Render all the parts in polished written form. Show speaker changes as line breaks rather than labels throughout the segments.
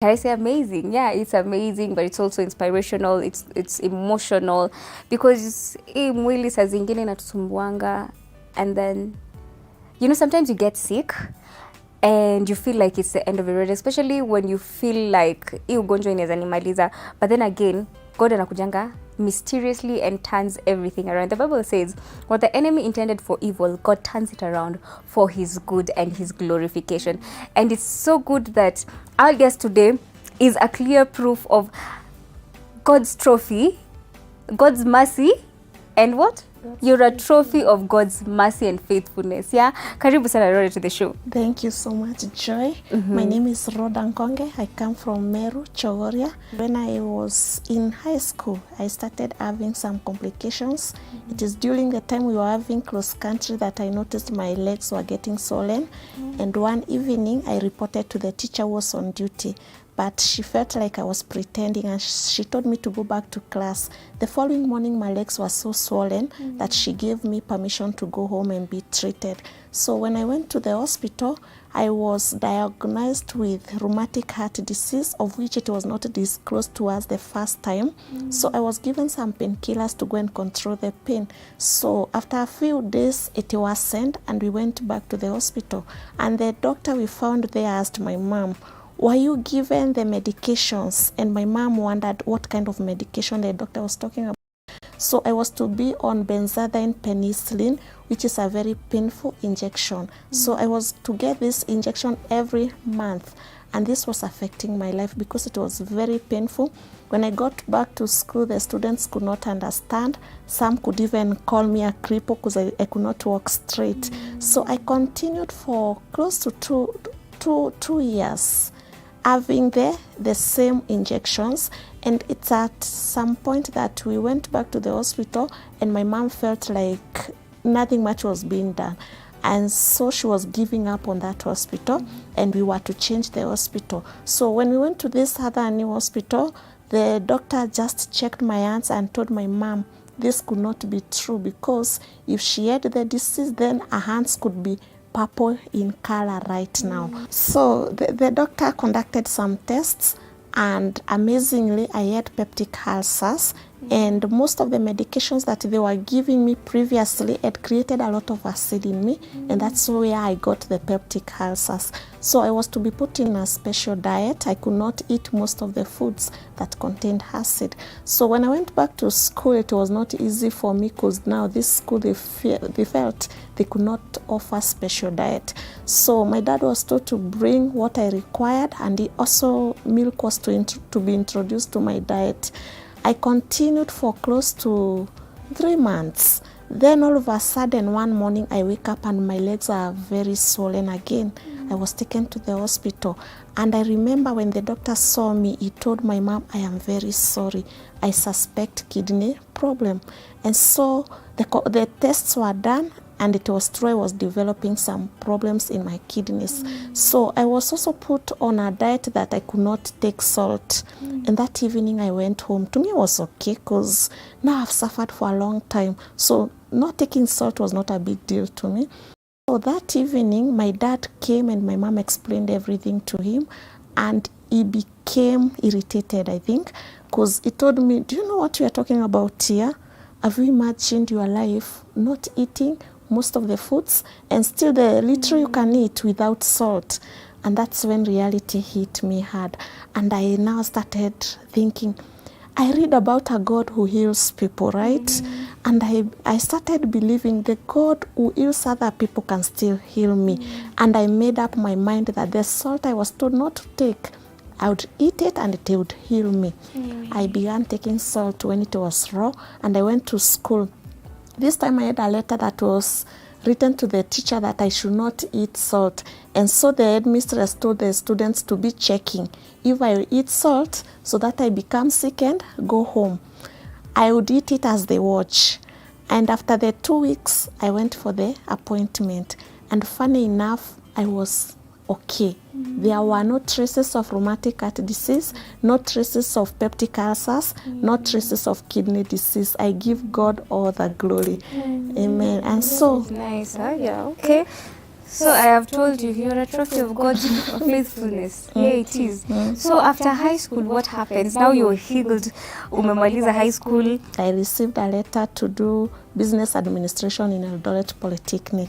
Can I say amazing? Yeah, it's amazing, but it's also inspirational. It's emotional because hii mwili saa zingine inatusumbuanga, and then sometimes you get sick and you feel like it's the end of the road, especially when you feel like hii ugonjwa inaweza nimaliza, but then again God anakujanga mysteriously and turns everything around. The Bible says what the enemy intended for evil, God turns it around for his good and his glorification. And it's so good that our guest today is a clear proof of God's trophy, God's mercy, and what? You're a trophy of God's mercy and faithfulness. Yeah, karibu sana Rhoda to the show.
Thank you so much, Joy. My name is Rhoda Nkonge. I come from Meru, Chogoria. When I was in high school, I started having some complications. It is during the time we were having cross country that I noticed my legs were getting swollen. And one evening, I reported to the teacher who was on duty. But she felt like I was pretending, and she told me to go back to class. The following morning, my legs were so swollen that she gave me permission to go home and be treated. So when I went to the hospital, I was diagnosed with rheumatic heart disease, of which it was not disclosed to us the first time. So I was given some painkillers to go and control the pain. So after a few days, it worsened, and we went back to the hospital. And the doctor we found there asked my mom, "Were you given the medications?" And my mom wondered what kind of medication the doctor was talking about. So I was to be on benzodiazepine penicillin, which is a very painful injection. So I was to get this injection every month. And this was affecting my life because it was very painful. When I got back to school, the students could not understand. Some could even call me a cripple because I could not walk straight. So I continued for close to two years. Having the same injections, and it's at some point that we went back to the hospital, and my mom felt like nothing much was being done, and so she was giving up on that hospital, and we were to change the hospital. So when we went to this other new hospital, the doctor just checked my hands and told my mom this could not be true, because if she had the disease, then her hands could be purple in color right now. So the doctor conducted some tests, and amazingly I had peptic ulcers, and most of the medications that they were giving me previously had created a lot of acid in me, and that's where I got the peptic ulcers. So I was to be put in a special diet. I could not eat most of the foods that contained acid. So when I went back to school, it was not easy for me, because now this school, they felt they could not offer special diet. So my dad was told to bring what I required, and also milk was to be introduced to my diet. I continued for close to 3 months. Then all of a sudden, one morning, I wake up and my legs are very swollen again. I was taken to the hospital. And I remember when the doctor saw me, he told my mom, "I am very sorry. I suspect kidney problem." And so the tests were done, and it was true I was developing some problems in my kidneys. So I was also put on a diet that I could not take salt. And that evening I went home. To me it was okay, because now I've suffered for a long time. So not taking salt was not a big deal to me. So that evening my dad came, and my mom explained everything to him, and he became irritated, I think, because he told me, "Do you know what you are talking about here? Have you imagined your life not eating most of the foods, and still the little you can eat without salt?" And that's when reality hit me hard. And I now started thinking, I read about a God who heals people, right? And I started believing the God who heals other people can still heal me. And I made up my mind that the salt I was told not to take, I would eat it and it would heal me. I began taking salt when it was raw, and I went to school. This time I had a letter that was written to the teacher that I should not eat salt. And so the headmistress told the students to be checking if I eat salt, so that I become sick and go home. I would eat it as they watch. And after the 2 weeks, I went for the appointment. And funny enough, I was okay. There were no traces of rheumatic heart disease, no traces of peptic ulcers, no traces of kidney disease. I give God all the glory. Amen. And so
nice. Yeah, okay. So I have told you, you're a trophy of God's faithfulness. Yeah, it is. So after high school, what happens? Now you're healed. Umemaliza high school.
I received a letter to do business administration in Eldoret Polytechnic.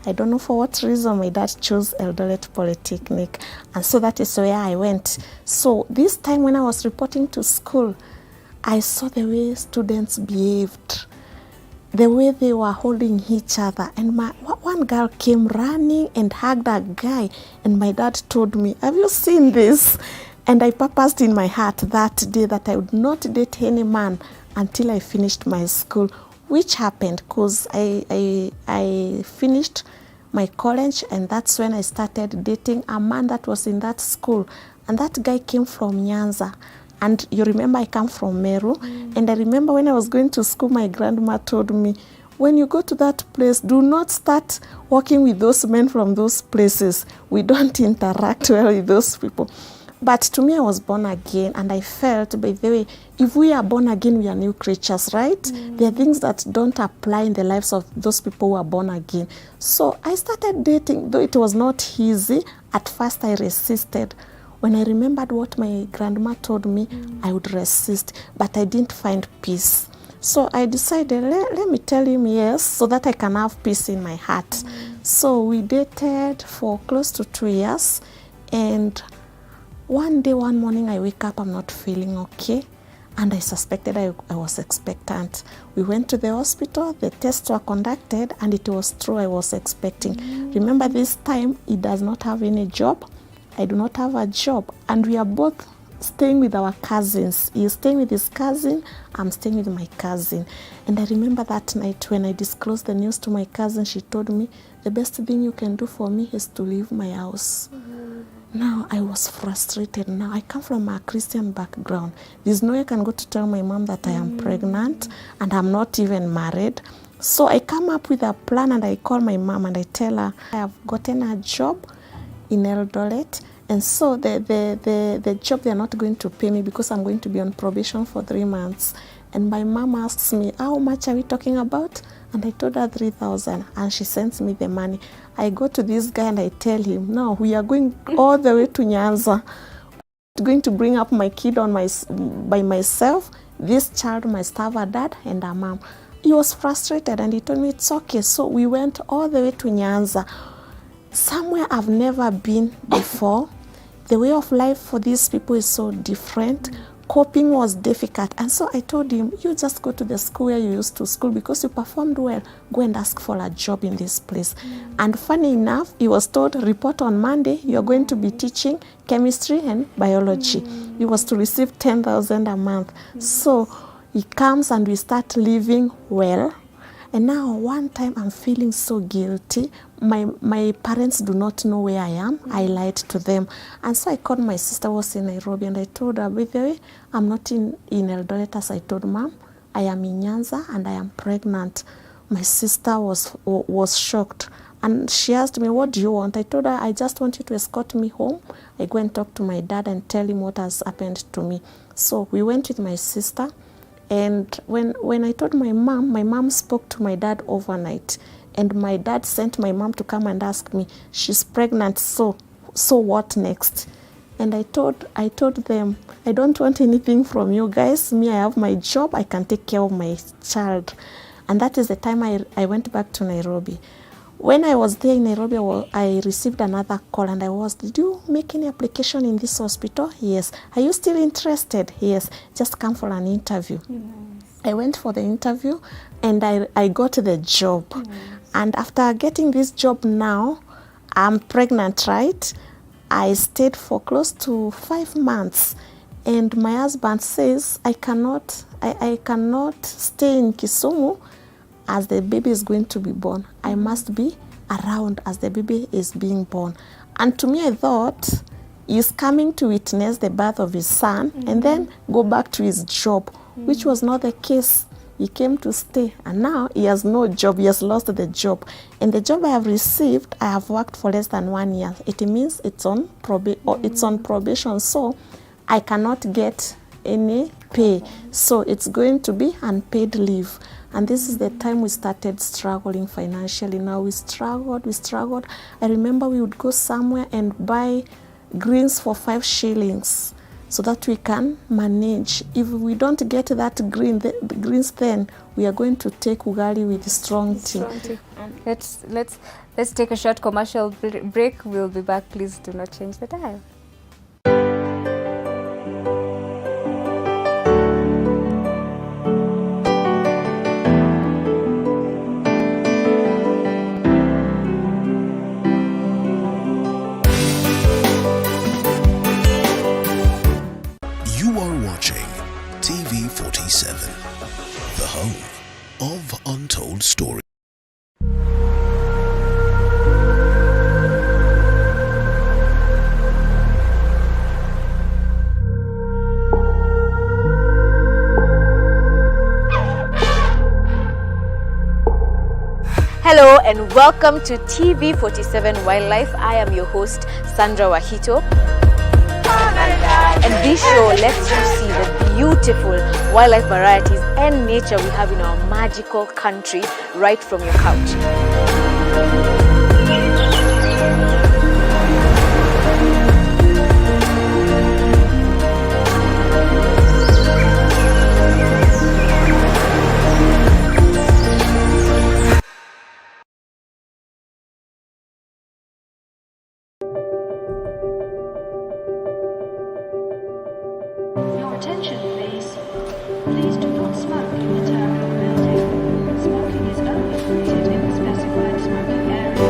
I don't know for what reason my dad chose Eldoret Polytechnic, and so that is where I went. So this time when I was reporting to school, I saw the way students behaved, the way they were holding each other, and one girl came running and hugged a guy, and my dad told me, have you seen this? And I purposed in my heart that day that I would not date any man until I finished my school, which happened because I finished my college, and that's when I started dating a man that was in that school, and that guy came from Nyanza. And you remember I come from Meru, and I remember when I was going to school, my grandma told me, when you go to that place, do not start walking with those men from those places. We don't interact well with those people. But to me, I was born again, and I felt, by the way, if we are born again, we are new creatures, right? There are things that don't apply in the lives of those people who are born again. So I started dating, though it was not easy. At first, I resisted. When I remembered what my grandma told me, I would resist, but I didn't find peace. So I decided, let me tell him yes, so that I can have peace in my heart. So we dated for close to 2 years, and one morning, I wake up, I'm not feeling okay, and I suspected I was expectant. We went to the hospital, the tests were conducted, and it was true, I was expecting. Remember, this time, he does not have any job. I do not have a job, and we are both staying with our cousins. He is staying with his cousin, I'm staying with my cousin. And I remember that night when I disclosed the news to my cousin, she told me, the best thing you can do for me is to leave my house. Now I was frustrated. Now I come from a Christian background. There's no way I can go to tell my mom that I am pregnant and I'm not even married. So I come up with a plan, and I call my mom and I tell her I have gotten a job in Eldoret, and so the job, they are not going to pay me because I'm going to be on probation for 3 months. And my mom asks me, how much are we talking about? And I told her 3,000, and she sends me the money. I go to this guy and I tell him, no, we are going all the way to Nyanza. I'm going to bring up my kid by myself. This child must have a dad and a mom. He was frustrated, and he told me it's okay. So we went all the way to Nyanza, somewhere I've never been before. The way of life for these people is so different. Coping was difficult. And so I told him, you just go to the school where you used to school because you performed well. Go and ask for a job in this place. And funny enough, he was told, report on Monday, you're going to be teaching chemistry and biology. He was to receive 10,000 a month. So he comes and we start living well. And now one time I'm feeling so guilty. My parents do not know where I am. I lied to them. And so I called my sister who was in Nairobi, and I told her, by the way, I'm not in Eldoret as I told Mom. I am in Nyanza and I am pregnant. My sister was shocked. And she asked me, what do you want? I told her, I just want you to escort me home. I go and talk to my dad and tell him what has happened to me. So we went with my sister. And when I told my mom spoke to my dad overnight. And my dad sent my mom to come and ask me, she's pregnant, so what next? And I told them, I don't want anything from you guys. Me, I have my job. I can take care of my child. And that is the time I went back to Nairobi. When I was there in Nairobi, I received another call, and did you make any application in this hospital? Yes. Are you still interested? Yes. Just come for an interview. I went for the interview, and I got the job. And after getting this job now, I'm pregnant, right? I stayed for close to 5 months. And my husband says, I cannot stay in Kisumu as the baby is going to be born. I must be around as the baby is being born. And to me, I thought he's coming to witness the birth of his son and then go back to his job, which was not the case. He came to stay, and now he has no job. He has lost the job. And the job I have received, I have worked for less than 1 year. It means it's on probation, so I cannot get any pay. So it's going to be unpaid leave. And this is the time we started struggling financially. Now we struggled. I remember we would go somewhere and buy greens for 5 shillings so that we can manage. If we don't get that the greens, then we are going to take ugali with strong tea.
Let's take a short commercial break. We'll be back. Please do not change the dial.
You are watching TV 47, the home of untold stories.
Hello and welcome to TV 47 Wildlife. I am your host, Sandra Wahito. And this show lets you see the beautiful wildlife varieties and nature we have in our magical country right from your couch.
Attention please. Please do not smoke in the terminal building. Smoking is only permitted in the specified smoking area.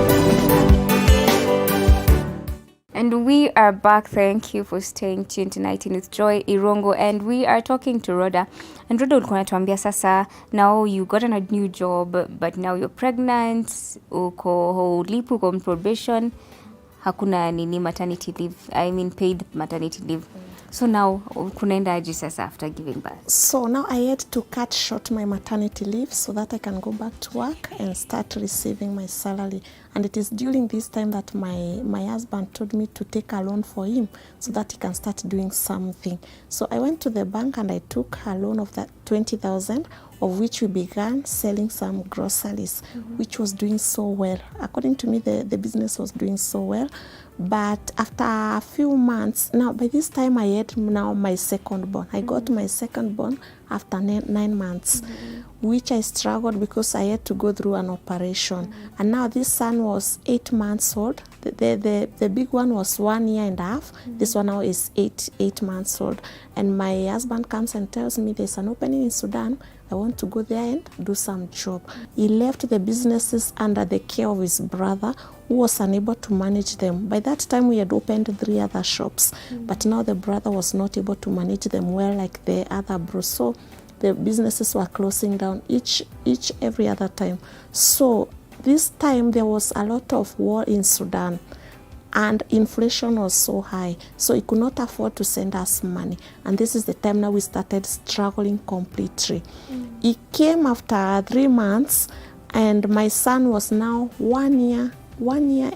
And we are back. Thank you for staying tuned tonight in with Joy Irongo, and we are talking to Rhoda. And Rhoda, ulikuwa natuambia sasa, now you got a new job, but now you're pregnant, uko on probation, hakuna nini maternity leave, I mean paid maternity leave. So now, kunaenda aje sasa after giving birth?
So now I had to cut short my maternity leave so that I can go back to work and start receiving my salary. And it is during this time that my husband told me to take a loan for him so that he can start doing something. So I went to the bank and I took a loan of that 20,000, of which we began selling some groceries, which was doing so well. According to me, the business was doing so well. But after a few months, now by this time I had now my second born. I got my second born after 9 months, which I struggled because I had to go through an operation. And now this son was 8 months old. The big one was 1 year and a half. This one now is 8 months old. And my husband comes and tells me there's an opening in Sudan. I want to go there and do some job. He left the businesses under the care of his brother, who was unable to manage them. By that time, we had opened 3 other shops, but now the brother was not able to manage them well like the other bros. So the businesses were closing down every other time. So this time, there was a lot of war in Sudan. And inflation was so high, so he could not afford to send us money. And this is the time now we started struggling completely. He came after 3 months, and my son was now 1 year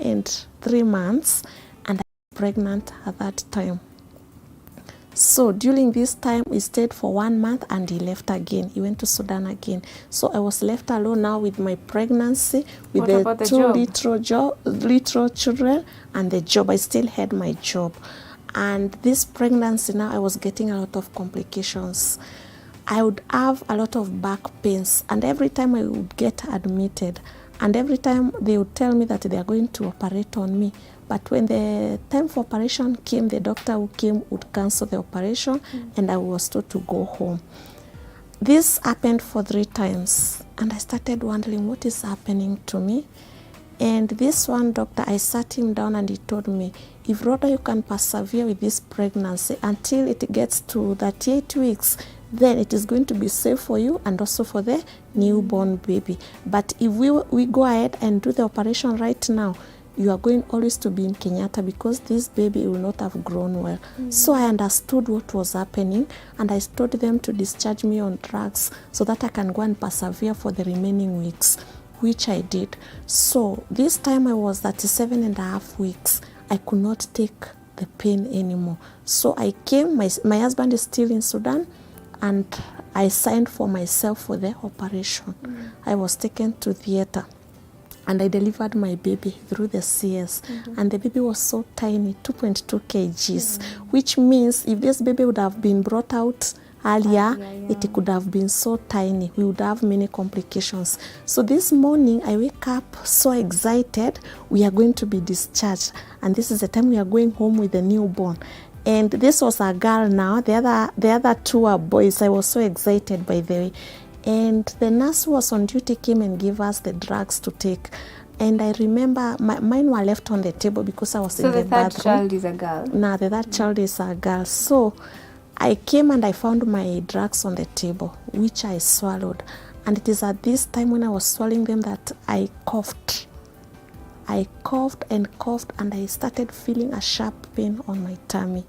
and 3 months, and I was pregnant at that time. So during this time, he stayed for 1 month and he left again. He went to Sudan again. So I was left alone now with my pregnancy, with the 2 little children and the job. I still had my job. And this pregnancy now, I was getting a lot of complications. I would have a lot of back pains. And every time I would get admitted, and every time they would tell me that they are going to operate on me. But when the time for operation came, the doctor who came would cancel the operation, and I was told to go home. This happened for 3 times, and I started wondering what is happening to me. And this one doctor, I sat him down and he told me, if Rhoda, you can persevere with this pregnancy until it gets to 38 weeks, then it is going to be safe for you and also for the newborn baby. But if we go ahead and do the operation right now, you are going always to be in Kenyatta because this baby will not have grown well. So I understood what was happening, and I told them to discharge me on drugs so that I can go and persevere for the remaining weeks, which I did. So this time I was 37 and a half weeks. I could not take the pain anymore. So I came, my husband is still in Sudan, and I signed for myself for the operation. I was taken to theater, and I delivered my baby through the CS. And the baby was so tiny, 2.2 kgs, which means if this baby would have been brought out earlier, it could have been so tiny. We would have many complications. So this morning I wake up so excited. We are going to be discharged, and this is the time we are going home with the newborn. And this was a girl now. The other two are boys. I was so excited, by the way. And the nurse who was on duty came and gave us the drugs to take. And I remember mine were left on the table because I was in the bathroom.
So the third child is a girl?
No, the third child is a girl. So I came and I found my drugs on the table, which I swallowed. And it is at this time when I was swallowing them that I coughed. I coughed, and I started feeling a sharp pain on my tummy.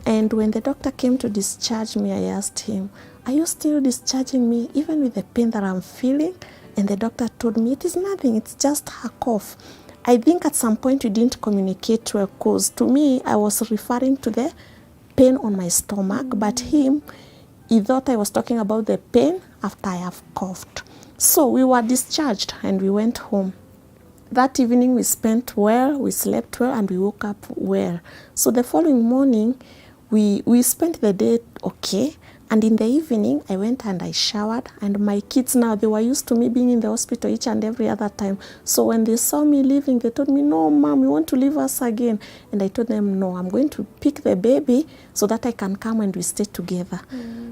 And when the doctor came to discharge me, I asked him, "Are you still discharging me even with the pain that I'm feeling?" And the doctor told me, "It is nothing, it's just a cough." I think at some point we didn't communicate well, because to me, I was referring to the pain on my stomach, but he thought I was talking about the pain after I have coughed. So we were discharged and we went home. That evening we spent well, we slept well, and we woke up well. So the following morning, we spent the day okay. And in the evening, I went and I showered, and my kids now, they were used to me being in the hospital each and every other time. So when they saw me leaving, they told me, "No, Mom, you want to leave us again?" And I told them, "No, I'm going to pick the baby so that I can come and we stay together."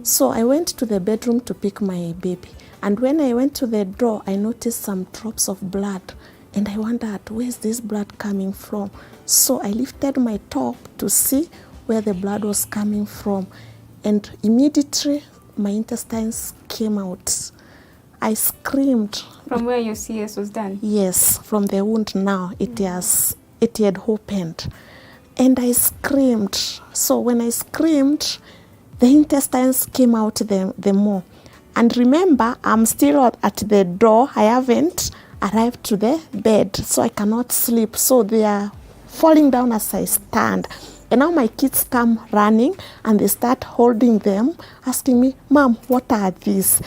So I went to the bedroom to pick my baby. And when I went to the door, I noticed some drops of blood. And I wondered, where is this blood coming from? So I lifted my top to see where the blood was coming from. And immediately, my intestines came out. I screamed.
From where your CS was done?
Yes, from the wound now. It had opened. And I screamed. So when I screamed, the intestines came out the more. And remember, I'm still at the door. I haven't arrived to the bed, so I cannot sleep. So they are falling down as I stand. And now my kids come running and they start holding them, asking me, "Mom, what are these?"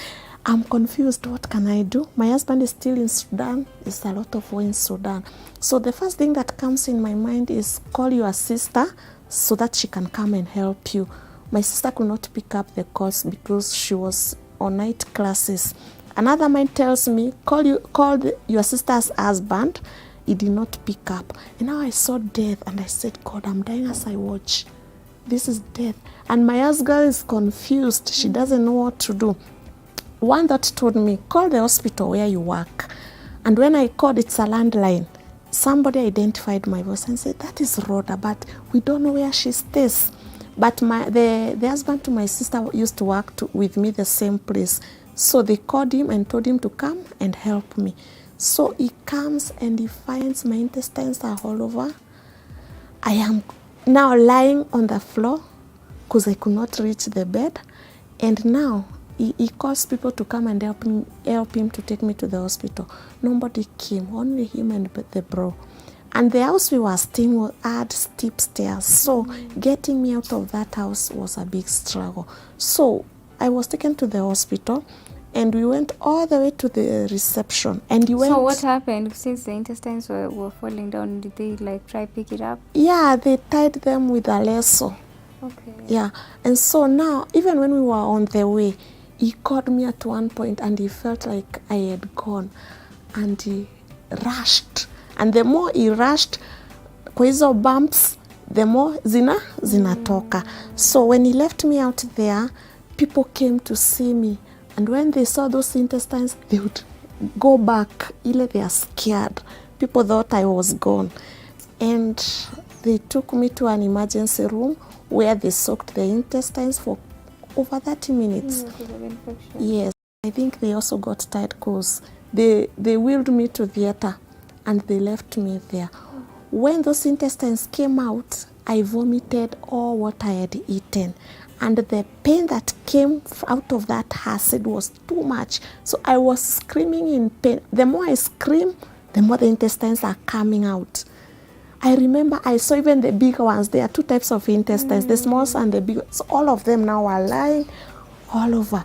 I'm confused. What can I do? My husband is still in Sudan. There's a lot of war in Sudan. So the first thing that comes in my mind is call your sister so that she can come and help you. My sister could not pick up the calls because she was on night classes. Another mind tells me, call your sister's husband. He did not pick up. And now I saw death and I said, "God, I'm dying as I watch. This is death." And my husband is confused. She doesn't know what to do. One that told me, "Call the hospital where you work." And when I called, it's a landline. Somebody identified my voice and said, "That is Rhoda, but we don't know where she stays." But the husband to my sister used to work with me the same place. So they called him and told him to come and help me. So he comes and he finds my intestines are all over. I am now lying on the floor because I could not reach the bed. And now he calls people to come and help him to take me to the hospital. Nobody came, only him and the bro. And the house we were staying had steep stairs. So getting me out of that house was a big struggle. So I was taken to the hospital. And we went all the way to the reception. And
So what happened since the intestines were falling down? Did they try pick it up?
Yeah, they tied them with a lasso.
Okay.
Yeah. And so now, even when we were on the way, he called me at one point and he felt like I had gone. And he rushed. And the more he rushed, kwa hizo bumps, the more zinatoka. So when he left me out there, people came to see me. And when they saw those intestines, they would go back. They are scared. People thought I was gone. And they took me to an emergency room where they soaked the intestines for over 30 minutes. Yes. I think they also got tired because they wheeled me to theater and they left me there. When those intestines came out, I vomited all what I had eaten. And the pain that came out of that acid was too much. So I was screaming in pain. The more I scream, the more the intestines are coming out. I remember I saw even the big ones. There are 2 types of intestines, the small and the big. So all of them now are lying all over.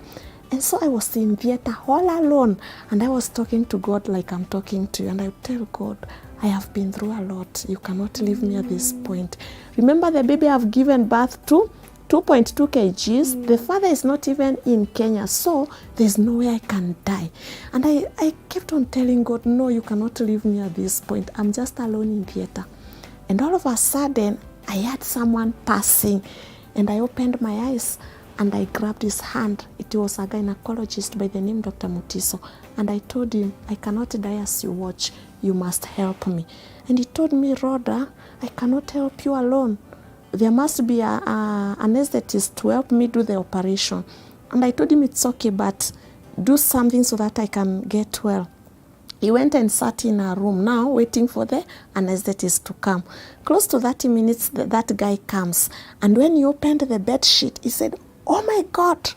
And so I was in theater all alone, and I was talking to God like I'm talking to you. And I tell God, I have been through a lot. You cannot leave me at this point. Remember the baby I've given birth to? 2.2 kgs. The father is not even in Kenya, so there's no way I can die. And I kept on telling God, no, you cannot leave me at this point. I'm just alone in theater. And all of a sudden, I had someone passing, and I opened my eyes, and I grabbed his hand. It was a gynecologist by the name Dr. Mutiso. And I told him, I cannot die as you watch. You must help me. And he told me, Rhoda, I cannot help you alone. There must be an anesthetist to help me do the operation. And I told him it's okay, but do something so that I can get well. He went and sat in a room now waiting for the anesthetist to come. Close to 30 minutes, that guy comes. And when he opened the bed sheet, he said, oh my God.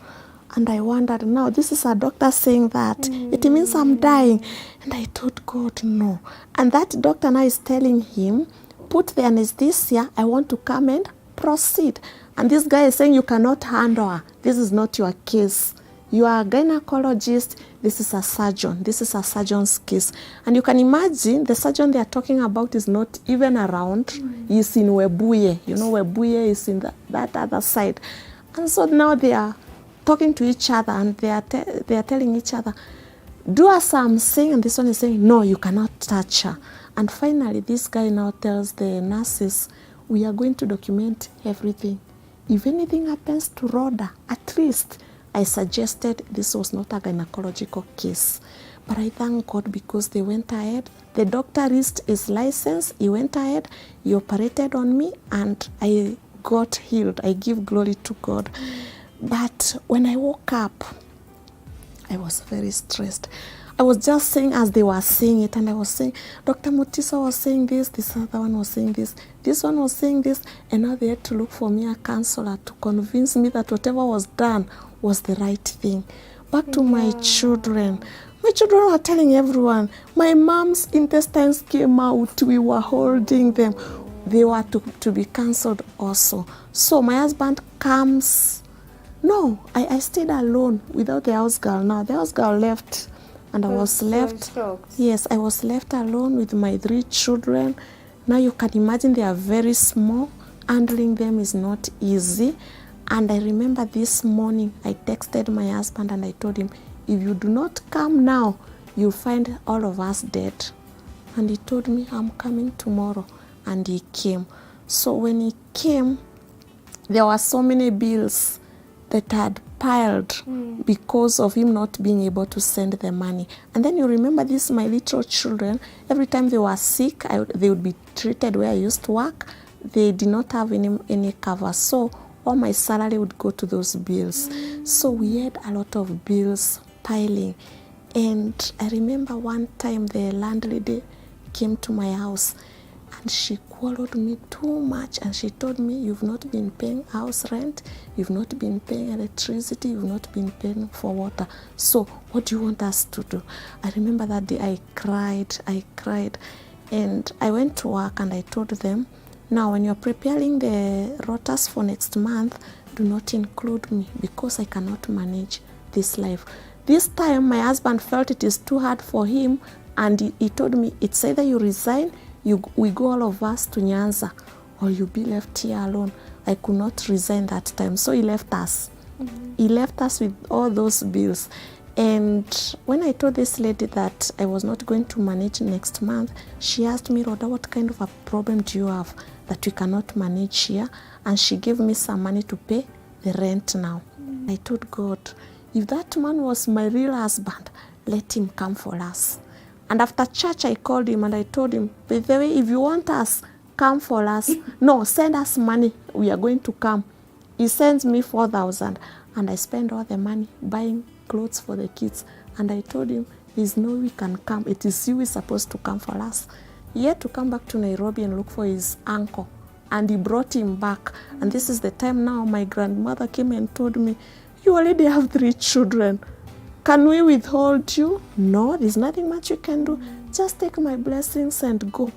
And I wondered, now this is a doctor saying that. It means I'm dying. And I told God, no. And that doctor now is telling him, put the anesthesia, I want to come and proceed. And this guy is saying, you cannot handle her. This is not your case. You are a gynecologist. This is a surgeon. This is a surgeon's case. And you can imagine the surgeon they are talking about is not even around. He's in Webuye. You know, Webuye is in that other side. And so now they are talking to each other, and they are telling each other, do as I'm saying. And this one is saying, no, you cannot touch her. And finally, this guy now tells the nurses, we are going to document everything. If anything happens to Rhoda, at least I suggested this was not a gynecological case. But I thank God because they went ahead. The doctor risked his license. He went ahead. He operated on me, and I got healed. I give glory to God. But when I woke up, I was very stressed. I was just saying as they were saying it, and I was saying, Dr. Mutiso was saying this other one was saying this one was saying this, and now they had to look for me a counselor to convince me that whatever was done was the right thing. Back to my children. My children were telling everyone, my mom's intestines came out, we were holding them. They were to be cancelled also. So my husband comes. No, I stayed alone without the house girl now. The house girl left. And I was left, yes, I was left alone with my 3 children. Now you can imagine they are very small. Handling them is not easy. And I remember this morning, I texted my husband and I told him, if you do not come now, you'll find all of us dead. And he told me, I'm coming tomorrow. And he came. So when he came, there were so many bills that had piled because of him not being able to send the money. And then you remember this, my little children, every time they were sick, they would be treated where I used to work. They did not have any cover. So all my salary would go to those bills. So we had a lot of bills piling. And I remember one time the landlady came to my house and she quarreled me too much, and she told me, you've not been paying house rent, you've not been paying electricity, you've not been paying for water. So what do you want us to do? I remember that day I cried. And I went to work and I told them, now when you're preparing the rotas for next month, do not include me because I cannot manage this life. This time my husband felt it is too hard for him, and he told me, it's either you resign, we go all of us to Nyanza, or you'll be left here alone. I could not resign that time, so he left us. He left us with all those bills. And when I told this lady that I was not going to manage next month, she asked me, Rhoda, what kind of a problem do you have that we cannot manage here? And she gave me some money to pay the rent now. I told God, if that man was my real husband, let him come for us. And after church, I called him and I told him, by the way, if you want us, come for us. No, send us money. We are going to come. He sends me 4,000 and I spend all the money buying clothes for the kids. And I told him, there's no way we can come. It is you who is supposed to come for us. He had to come back to Nairobi and look for his uncle. And he brought him back. And this is the time now my grandmother came and told me, you already have 3 children. Can we withhold you? No, there's nothing much you can do. Just take my blessings and go.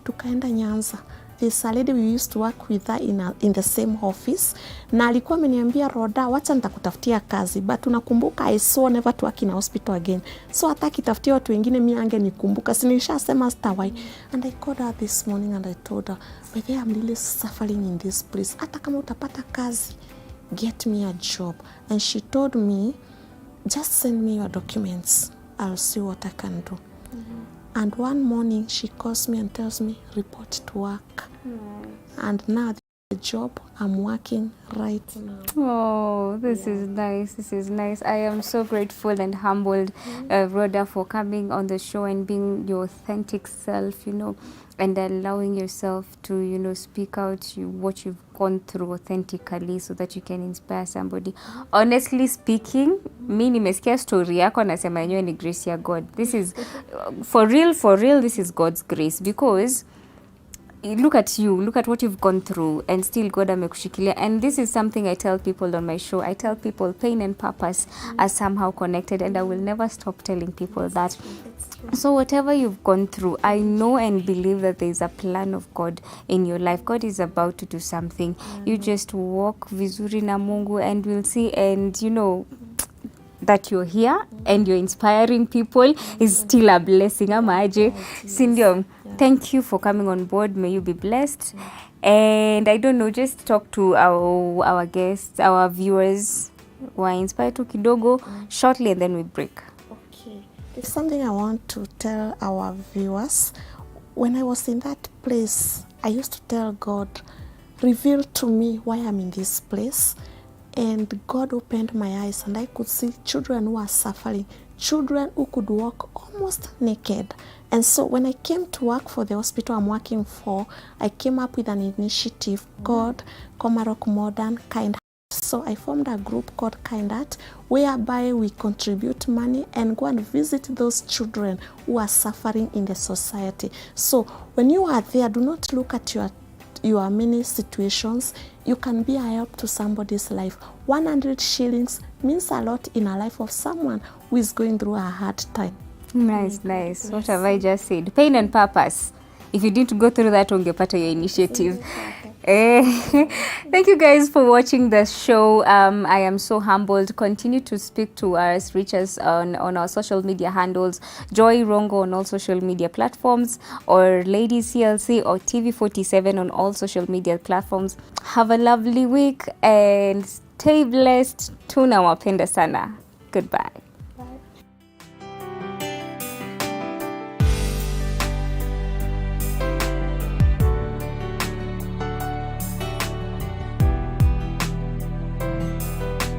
tukaenda Nyanza. This a lady we used to work with her in the same office, na alikuwa ameniambia, Roda, wacha nitakutafutia kazi, but unakumbuka I saw never to work in a hospital again, so hata kitafutia watu wengine mimi angenikumbuka, si nilishasema sitawai. And I called her this morning and I told her, by the way, I'm really suffering in this place, hata kama utapata kazi, get me a job. And she told me, just send me your documents, I'll see what I can do. And one morning she calls me and tells me, report to work. And now the job I'm working right now.
Oh, this is nice. This is nice. I am so grateful and humbled, Rhoda, for coming on the show and being your authentic self, you know, and allowing yourself to, you know, speak out what you've gone through authentically so that you can inspire somebody. Honestly speaking, mi nimesikia story yako nasema yenyewe ni grace ya God. This is for real, this is God's grace, because look at you, look at what you've gone through, and still God amekushikilia. And this is something I tell people on my show. I tell people pain and purpose are somehow connected, and I will never stop telling people that. So whatever you've gone through, I know and believe that there is a plan of God in your life. God is about to do something. You just walk vizuri na Mungu and we'll see. And you know that you're here and you're inspiring people is still a blessing. Amaje, Sindio, thank you for coming on board. May you be blessed. And I don't know, just talk to our guests, our viewers who are inspired to kidogo shortly, and then we break.
Okay. There's something I want to tell our viewers. When I was in that place, I used to tell God, reveal to me why I'm in this place. And God opened my eyes and I could see children who are suffering, children who could walk almost naked. And so when I came to work for the hospital I'm working for, I came up with an initiative called Komarok Modern Kind Heart. So I formed a group called Kind Heart, whereby we contribute money and go and visit those children who are suffering in the society. So when you are there, do not look at your many situations. You can be a help to somebody's life. 100 shillings means a lot in a life of someone who is going through a hard time.
Nice. What have I just said? Pain and purpose. If you didn't go through that, ungepata your initiative. Thank you guys for watching the show. I am so humbled. Continue to speak to us, reach us on our social media handles, Joy Rongo on all social media platforms, or Ladies CLC or TV47 on all social media platforms. Have a lovely week and stay blessed. Tunawapenda sana. Goodbye.